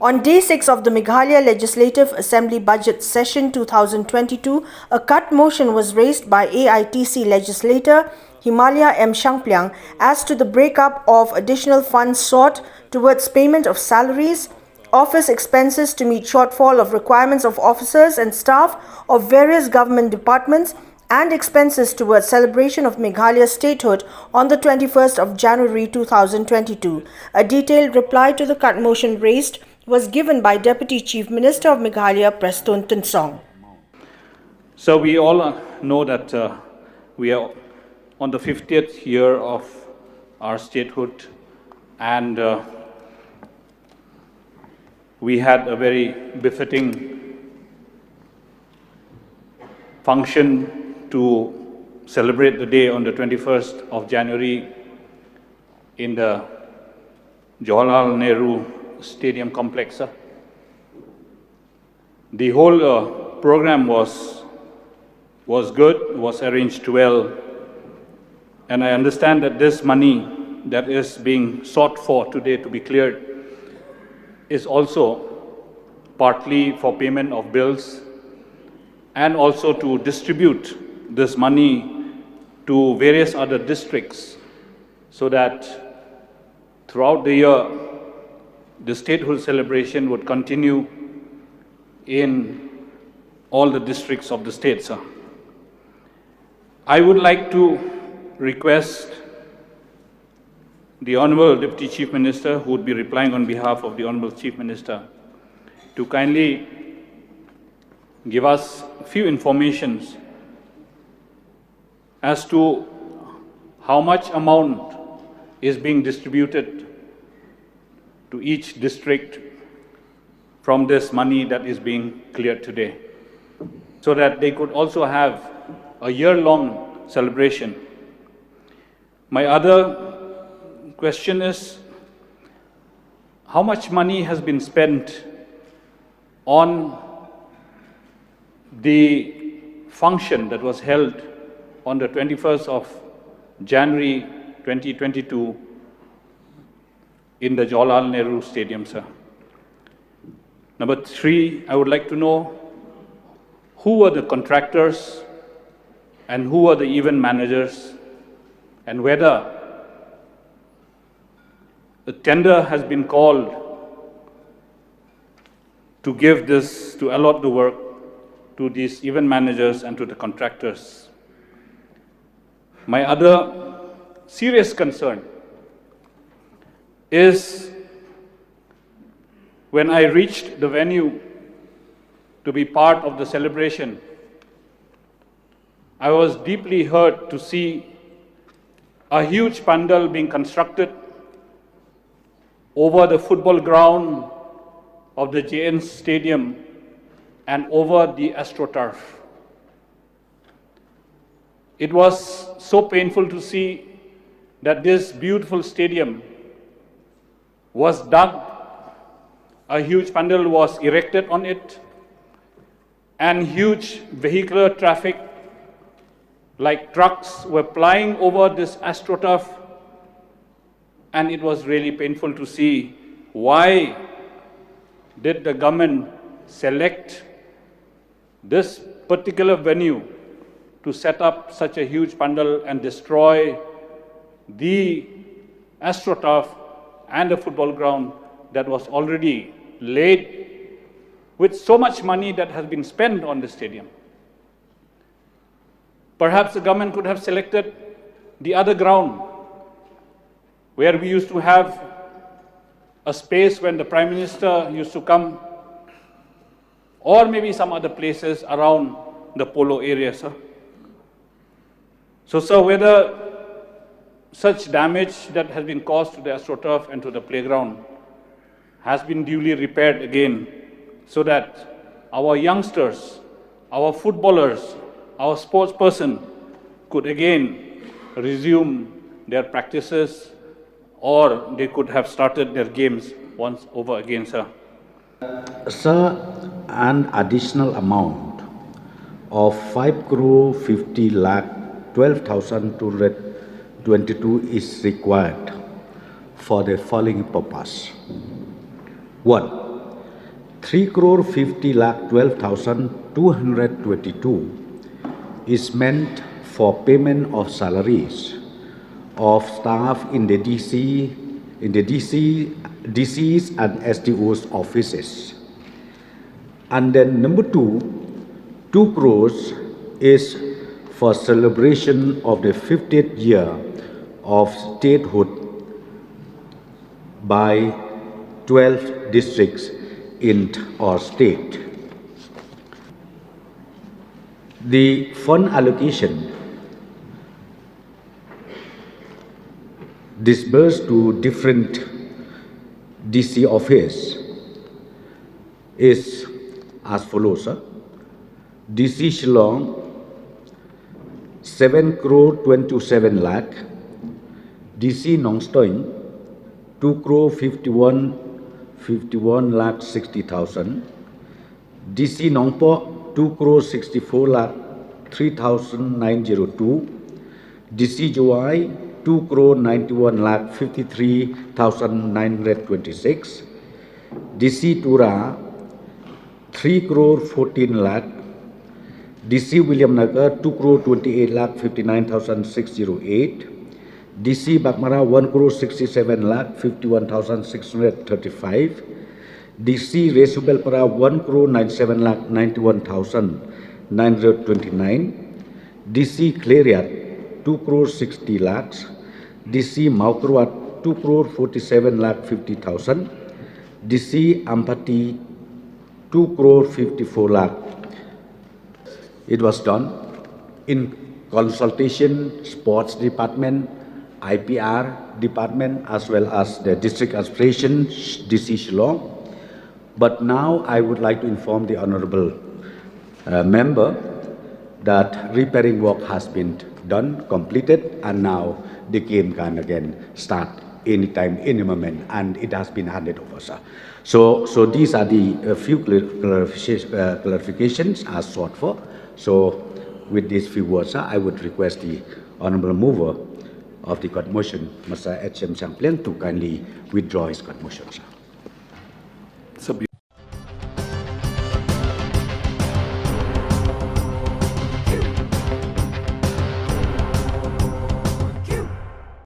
On Day 6 of the Meghalaya Legislative Assembly Budget Session 2022, a cut motion was raised by AITC legislator HIMALAYA M. SHANGPLIANG as to the breakup of additional funds sought towards payment of salaries, office expenses to meet shortfall of requirements of officers and staff of various government departments, and expenses towards celebration of Meghalaya's statehood on the 21st of January 2022. A detailed reply to the cut motion raised was given by Deputy Chief Minister of Meghalaya, PRESTONE TYNSONG. So we all know that we are on the 50th year of our statehood, and we had a very befitting function to celebrate the day on the 21st of January in the Jawaharlal Nehru Stadium complex. The whole program was good, was arranged well, and I understand that this money that is being sought for today to be cleared is also partly for payment of bills and also to distribute this money to various other districts so that throughout the year the statehood celebration would continue in all the districts of the state, sir. I would like to request the Honorable Deputy Chief Minister, who would be replying on behalf of the Honorable Chief Minister, to kindly give us a few informations as to how much amount is being distributed to each district from this money that is being cleared today, so that they could also have a year-long celebration. My other question is, how much money has been spent on the function that was held on the 21st of January 2022 in the Jawaharlal Nehru Stadium, sir? Number 3, I would like to know who were the contractors and who were the event managers, and whether the tender has been called to give this, to allot the work to these event managers and to the contractors. My other serious concern is when I reached the venue to be part of the celebration, I was deeply hurt to see a huge pandal being constructed over the football ground of the JN Stadium and over the AstroTurf. It was so painful to see that this beautiful stadium was dug, a huge pandal was erected on it, and huge vehicular traffic like trucks were plying over this AstroTurf, and it was really painful to see why did the government select this particular venue to set up such a huge pandal and destroy the AstroTurf and the football ground that was already laid with so much money that has been spent on the stadium. Perhaps the government could have selected the other ground where we used to have a space when the Prime Minister used to come, or maybe some other places around the polo area, sir. So, sir, whether such damage that has been caused to the AstroTurf and to the playground has been duly repaired again, so that our youngsters, our footballers, our sportsperson could again resume their practices, or they could have started their games once over again, sir. Sir, an additional amount of 5 crore 50 lakh 12,222 is required for the following purpose. 1. 3,50,12,222 is meant for payment of salaries of staff in the DCs and STO's offices. And then number 2 crores is for celebration of the 50th year of statehood by 12 districts in our state. The fund allocation disbursed to different DC office is as follows. DC Shillong 7 crore 27 lakh, DC Nongstoin 2 crore 51 lakh 60,000, DC Nongpo 2 crore 64 lakh 3,902, DC Joai 2 crore 91 lakh 53,926, DC Tura 3 crore 14 lakh, DC William Nagar 2 crore 28 lakh 59,608, DC Bakmara 1 crore 67 lakh 51,635, DC Resubelpara 1 crore 97 lakh 91,929, DC Cleriat 2 crore 60 lakhs, DC Maukrwat 2 crore 47 lakh 50,000, DC Ampati 2 crore 54 lakh. It was done in consultation, sports department, IPR department, as well as the district administration, DC Shillong. But now I would like to inform the honorable member that repairing work has been done, completed, and now the game can again start anytime, any moment, and it has been handed over, sir. So these are the few clarifications as sought for. So with these few words, sir, I would request the honorable mover of the court motion, Mr. H.M. SHANGPLIANG, to kindly withdraw his court motion, sir.